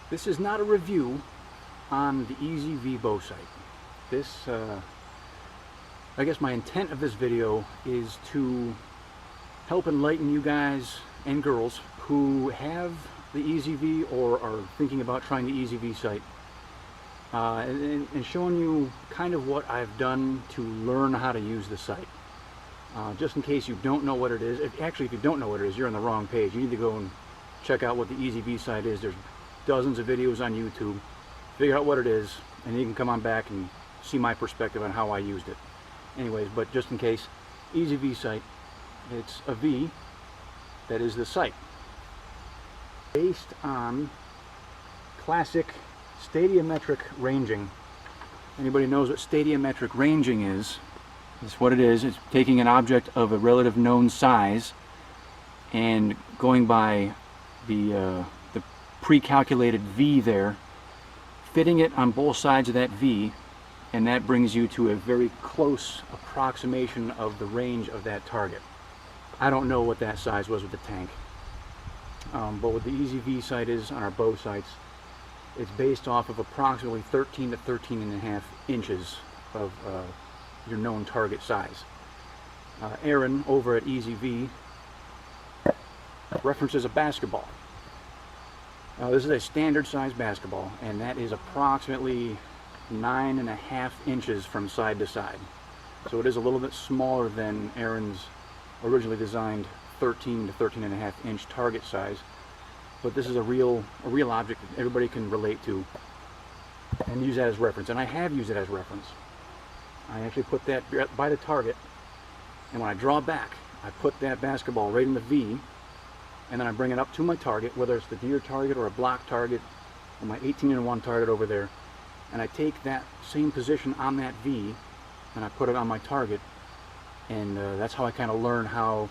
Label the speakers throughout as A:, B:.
A: This is not a review on the EZV bow sight. This, I guess my intent of this video is to help enlighten you guys and girls who have the EZV or are thinking about trying the EZV sight, and showing you kind of what I've done to learn how to use the sight. Just in case you don't know what it is. Actually, if you don't know what it is, you're on the wrong page. You need to go and check out what the EZV sight is. There's dozens of videos on YouTube. Figure out what it is, and you can come on back and see my perspective on how I used it. Anyways, but just in case, EZV sight, it's a V that is the sight. Based on classic stadiometric ranging. Anybody knows what stadiometric ranging is? It's what it is. It's taking an object of a relative known size and going by the pre-calculated V there, fitting it on both sides of that V, and that brings you to a very close approximation of the range of that target. I don't know what that size was with the tank, but what the EZV sight is on our bow sights, it's based off of approximately 13 to 13.5 inches of your known target size. Aaron over at EZV references a basketball. This is a standard size basketball, and that is approximately 9.5 inches from side to side. So it is a little bit smaller than Aaron's originally designed 13 to 13.5 inch target size. But this is a real object that everybody can relate to and use that as reference. And I have used it as reference. I actually put that by the target, and when I draw back, I put that basketball right in the V, and then I bring it up to my target, whether it's the deer target or a block target or my 18-1 target over there, and I take that same position on that V and I put it on my target, and that's how I kind of learn how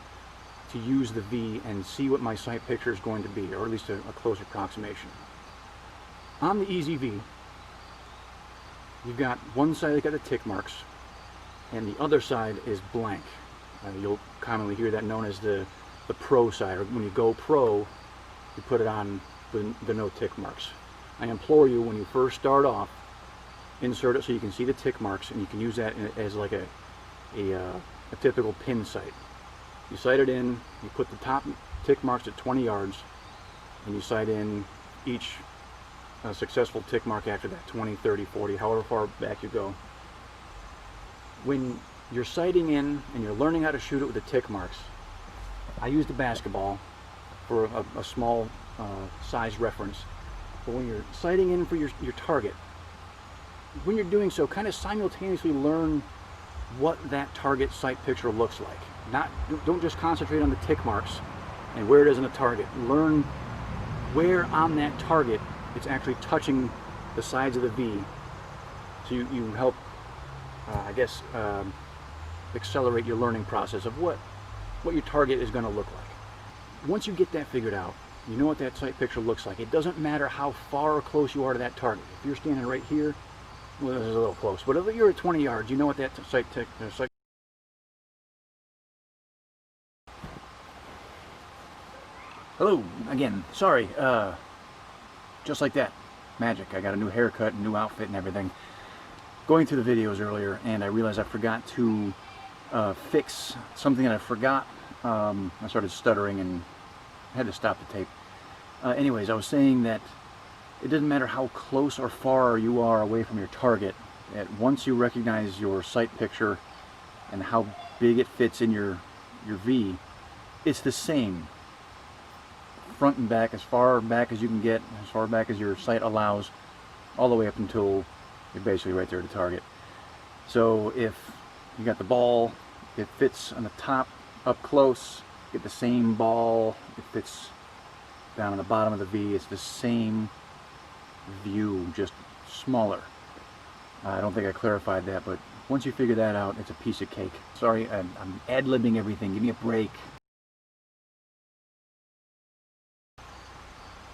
A: to use the V and see what my sight picture is going to be, or at least a close approximation. On the EZV, you've got one side that got the tick marks, and the other side is blank. You'll commonly hear that known as the pro side, or when you go pro, you put it on the no tick marks. I implore you, when you first start off, insert it so you can see the tick marks, and you can use that as like a typical pin sight. You sight it in, you put the top tick marks at 20 yards, and you sight in each successful tick mark after that, 20, 30, 40, however far back you go. When you're sighting in and you're learning how to shoot it with the tick marks, I used a basketball for a small size reference, but when you're sighting in for your target, when you're doing so, kind of simultaneously learn what that target sight picture looks like. Don't just concentrate on the tick marks and where it is in the target. Learn where on that target it's actually touching the sides of the V, so you help, I guess, accelerate your learning process of what your target is going to look like. Once you get that figured out, you know what that sight picture looks like. It doesn't matter how far or close you are to that target. If you're standing right here, well, this is a little close, but if you're at 20 yards, you know what that sight. Hello again. Sorry. Just like that, magic. I got a new haircut, new outfit, and everything. Going through the videos earlier, and I realized I forgot to fix something that I forgot. I started stuttering and had to stop the tape. Anyways, I was saying that it doesn't matter how close or far you are away from your target. Once you recognize your sight picture and how big it fits in your V, it's the same. Front and back, as far back as you can get, as far back as your sight allows, all the way up until you're basically right there at the target. So if you got the ball, it fits on the top up close, get the same ball, it fits down on the bottom of the V, it's the same view, just smaller. I don't think I clarified that, but once you figure that out, it's a piece of cake. Sorry, I'm ad-libbing everything, give me a break.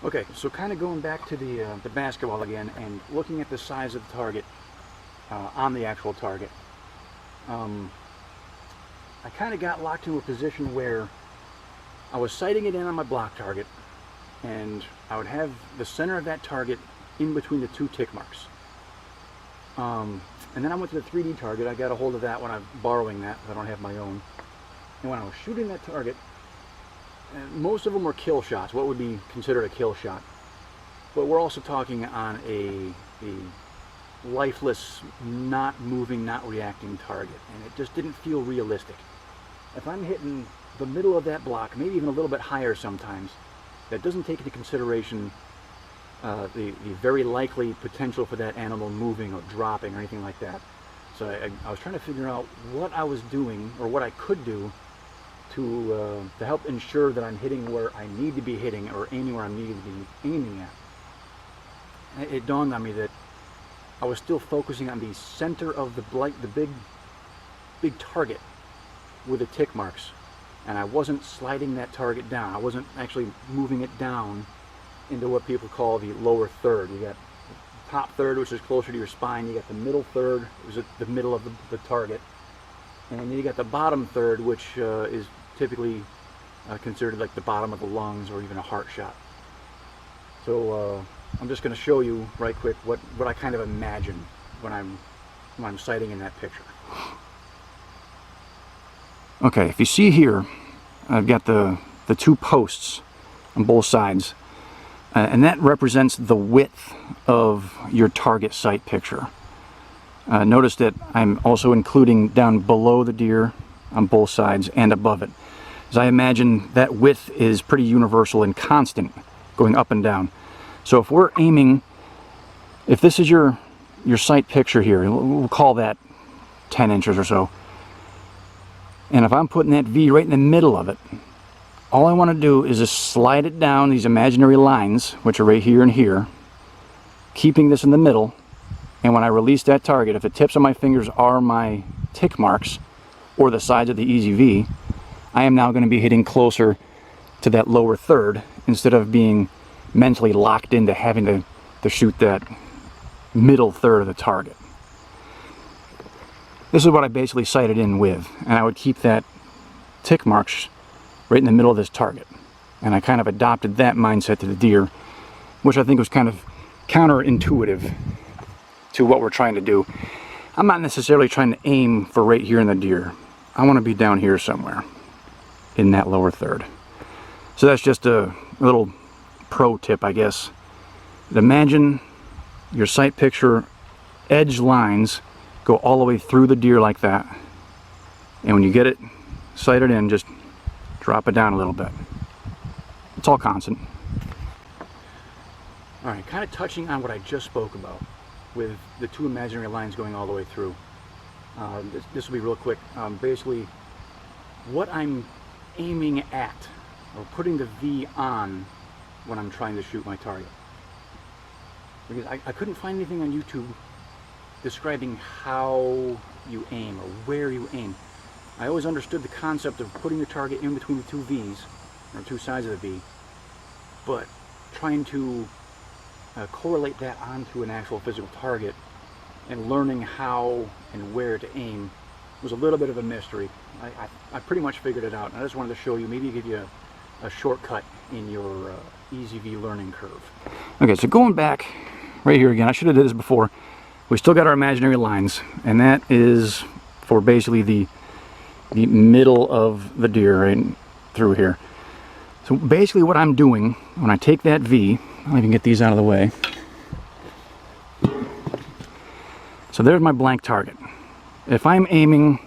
A: Okay, so kind of going back to the basketball again and looking at the size of the target on the actual target. I kind of got locked into a position where I was sighting it in on my block target, and I would have the center of that target in between the two tick marks. And then I went to the 3D target. I got a hold of that when I'm borrowing that, I don't have my own. And when I was shooting that target, most of them were kill shots, what would be considered a kill shot. But we're also talking on a lifeless, not moving, not reacting target, and it just didn't feel realistic. If I'm hitting the middle of that block, maybe even a little bit higher sometimes, that doesn't take into consideration the very likely potential for that animal moving or dropping or anything like that. So I was trying to figure out what I was doing, or what I could do to help ensure that I'm hitting where I need to be hitting, or aiming where I need to be aiming at. It dawned on me that I was still focusing on the center of the big target with the tick marks, and I wasn't sliding that target down. I wasn't actually moving it down into what people call the lower third. You got the top third, which is closer to your spine. You got the middle third, which is at the middle of the target, and then you got the bottom third, which is typically considered like the bottom of the lungs, or even a heart shot. So I'm just going to show you right quick what I kind of imagine when I'm sighting in that picture. Okay, if you see here, I've got the two posts on both sides, and that represents the width of your target sight picture. Notice that I'm also including down below the deer on both sides and above it, as I imagine that width is pretty universal and constant, going up and down. So if we're aiming, if this is your sight picture here, we'll call that 10 inches or so, and if I'm putting that V right in the middle of it, all I want to do is just slide it down these imaginary lines, which are right here and here, keeping this in the middle, and when I release that target, if the tips of my fingers are my tick marks, or the sides of the EZV, I am now going to be hitting closer to that lower third, instead of being mentally locked into having to shoot that middle third of the target. This is what I basically sighted in with, and I would keep that tick marks right in the middle of this target. And I kind of adopted that mindset to the deer, which I think was kind of counterintuitive to what we're trying to do. I'm not necessarily trying to aim for right here in the deer. I want to be down here somewhere in that lower third. So that's just a little pro tip, I guess. Imagine your sight picture edge lines go all the way through the deer like that, and when you get it sighted in, just drop it down a little bit. It's all constant. Alright, kind of touching on what I just spoke about with the two imaginary lines going all the way through. This will be real quick. Basically, what I'm aiming at, or putting the V on when I'm trying to shoot my target. Because I couldn't find anything on YouTube describing how you aim or where you aim. I always understood the concept of putting your target in between the two V's, or two sides of the V, but trying to correlate that onto an actual physical target and learning how and where to aim was a little bit of a mystery. I pretty much figured it out, and I just wanted to show you, maybe give you a shortcut in your EZV learning curve. Okay, so going back right here again, I should have did this before. We still got our imaginary lines, and that is for basically the middle of the deer right through here. So basically what I'm doing when I take that V, I'll even get these out of the way. So there's my blank target. If I'm aiming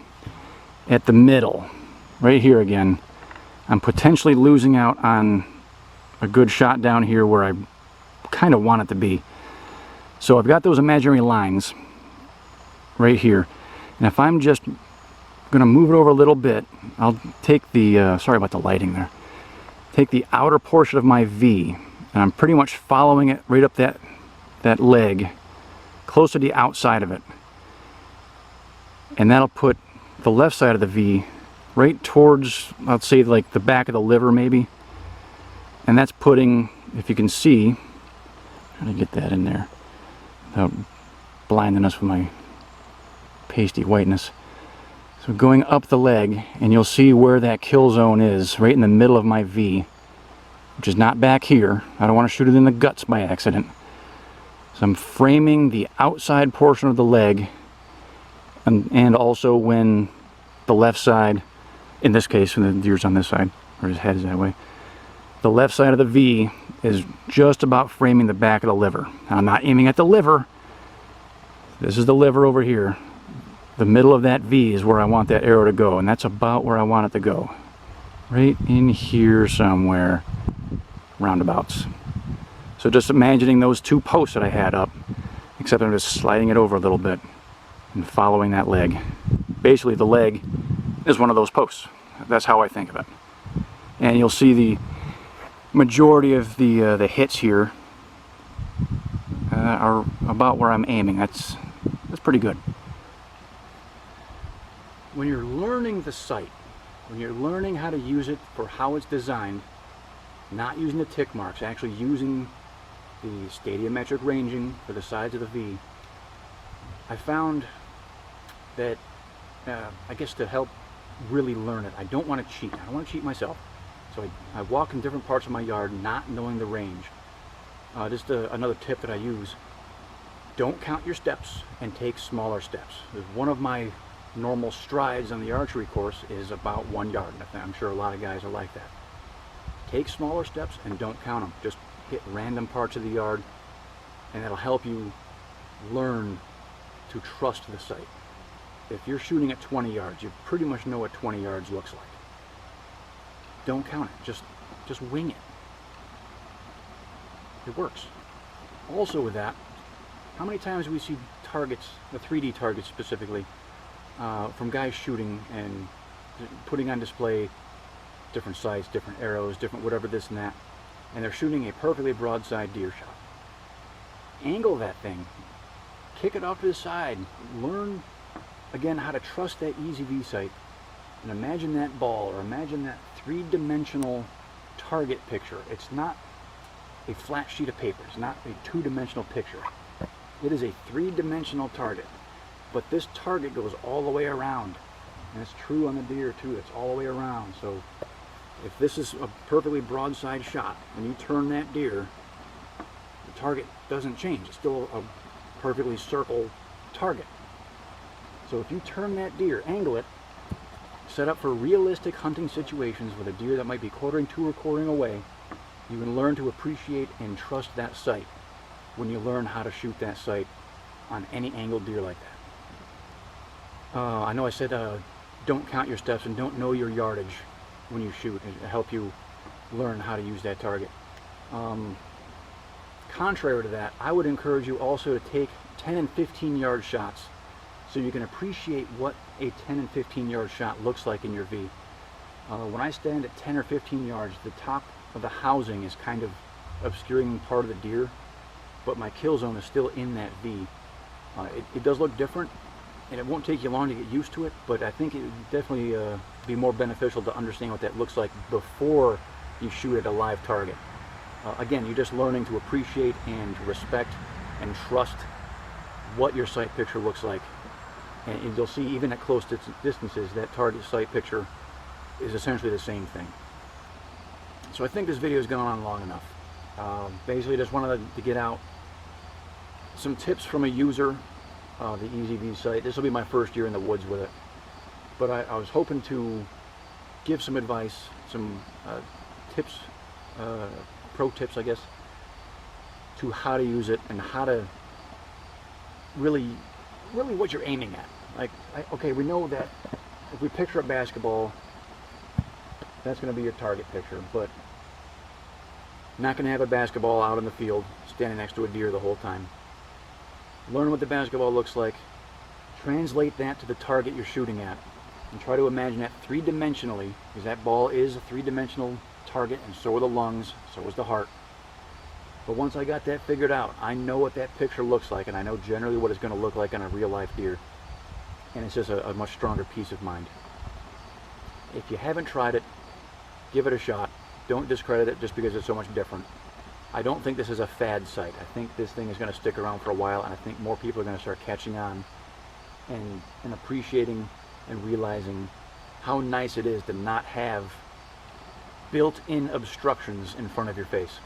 A: at the middle, right here again, I'm potentially losing out on a good shot down here where I kind of want it to be. So I've got those imaginary lines right here, and if I'm just going to move it over a little bit, I'll take the, sorry about the lighting there, take the outer portion of my V, and I'm pretty much following it right up that leg, close to the outside of it. And that'll put the left side of the V right towards, I'll say like the back of the liver maybe. And that's putting, if you can see, how to get that in there without blinding us with my pasty whiteness. So going up the leg, and you'll see where that kill zone is, right in the middle of my V. which is not back here. I don't want to shoot it in the guts by accident. So I'm framing the outside portion of the leg, and also when the left side, in this case when the deer's on this side, or his head is that way, the left side of the V is just about framing the back of the liver. Now, I'm not aiming at the liver. This is the liver over here. The middle of that V is where I want that arrow to go, and that's about where I want it to go. Right in here somewhere, roundabouts. So just imagining those two posts that I had up, except I'm just sliding it over a little bit and following that leg. Basically the leg is one of those posts. That's how I think of it. And you'll see the majority of the hits here are about where I'm aiming. That's pretty good. When you're learning the sight, when you're learning how to use it for how it's designed, not using the tick marks, actually using the stadiometric ranging for the sides of the V, I found that, I guess to help really learn it, I don't want to cheat. I don't want to cheat myself. So I walk in different parts of my yard not knowing the range. Just another tip that I use, don't count your steps and take smaller steps. One of my normal strides on the archery course is about 1 yard. I'm sure a lot of guys are like that. Take smaller steps and don't count them. Just hit random parts of the yard, and that'll help you learn to trust the sight. If you're shooting at 20 yards, you pretty much know what 20 yards looks like. Don't count it. Just wing it. It works. Also with that, how many times do we see targets, the 3D targets specifically, from guys shooting and putting on display different sights, different arrows, different whatever, this and that, and they're shooting a perfectly broadside deer shot. Angle that thing. Kick it off to the side. Learn, again, how to trust that EZV sight. And imagine that ball, or imagine that three-dimensional target picture. It's not a flat sheet of paper. It's not a two-dimensional picture. It is a three-dimensional target. But this target goes all the way around. And it's true on the deer too. It's all the way around. So if this is a perfectly broadside shot, when you turn that deer, the target doesn't change. It's still a perfectly circle target. So if you turn that deer, angle it, set up for realistic hunting situations with a deer that might be quartering to or quartering away, you can learn to appreciate and trust that sight when you learn how to shoot that sight on any angled deer like that. I know I said don't count your steps and don't know your yardage when you shoot. It'll help you learn how to use that target. Contrary to that, I would encourage you also to take 10 and 15 yard shots so you can appreciate what a 10 and 15 yard shot looks like in your V. When I stand at 10 or 15 yards, the top of the housing is kind of obscuring part of the deer, but my kill zone is still in that V. It does look different, and it won't take you long to get used to it, but I think it would definitely be more beneficial to understand what that looks like before you shoot at a live target. Again, you're just learning to appreciate and respect and trust what your sight picture looks like. And you'll see even at close distances that target sight picture is essentially the same thing. So I think this video has gone on long enough. Basically just wanted to get out some tips from a user, the EZV sight. This will be my first year in the woods with it. But I was hoping to give some advice, some tips, pro tips I guess, to how to use it and how to really what you're aiming at. Like, okay, we know that if we picture a basketball, that's going to be your target picture, but not going to have a basketball out in the field standing next to a deer the whole time. Learn what the basketball looks like, translate that to the target you're shooting at, and try to imagine that three-dimensionally, because that ball is a three-dimensional target, and so are the lungs, so is the heart. But once I got that figured out, I know what that picture looks like, and I know generally what it's going to look like on a real-life deer. And it's just a much stronger peace of mind. If you haven't tried it, give it a shot. Don't discredit it just because it's so much different. I don't think this is a fad sight. I think this thing is going to stick around for a while, and I think more people are going to start catching on and appreciating and realizing how nice it is to not have built-in obstructions in front of your face.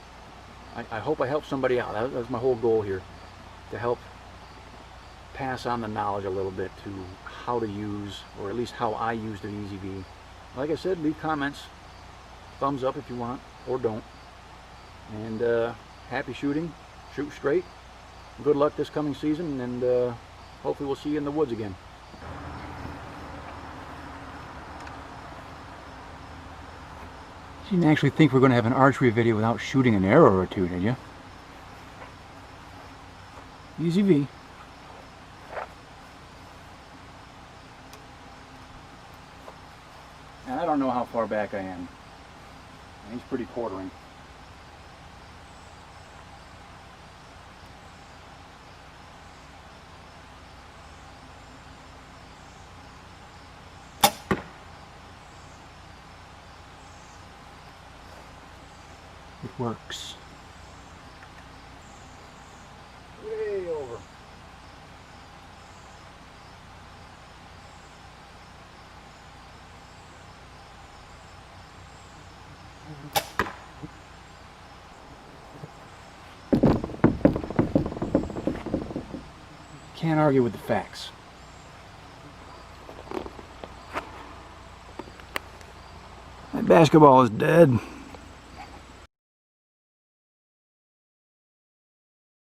A: I hope I helped somebody out. That was my whole goal here, to help pass on the knowledge a little bit to how to use, or at least how I use the EZV. Like I said, leave comments, thumbs up if you want, or don't. And happy shooting, shoot straight. Good luck this coming season, and hopefully we'll see you in the woods again. You didn't actually think we're going to have an archery video without shooting an arrow or two, did you? EZV. And I don't know how far back I am. He's pretty quartering. It works. Way over. Can't argue with the facts. That basketball is dead.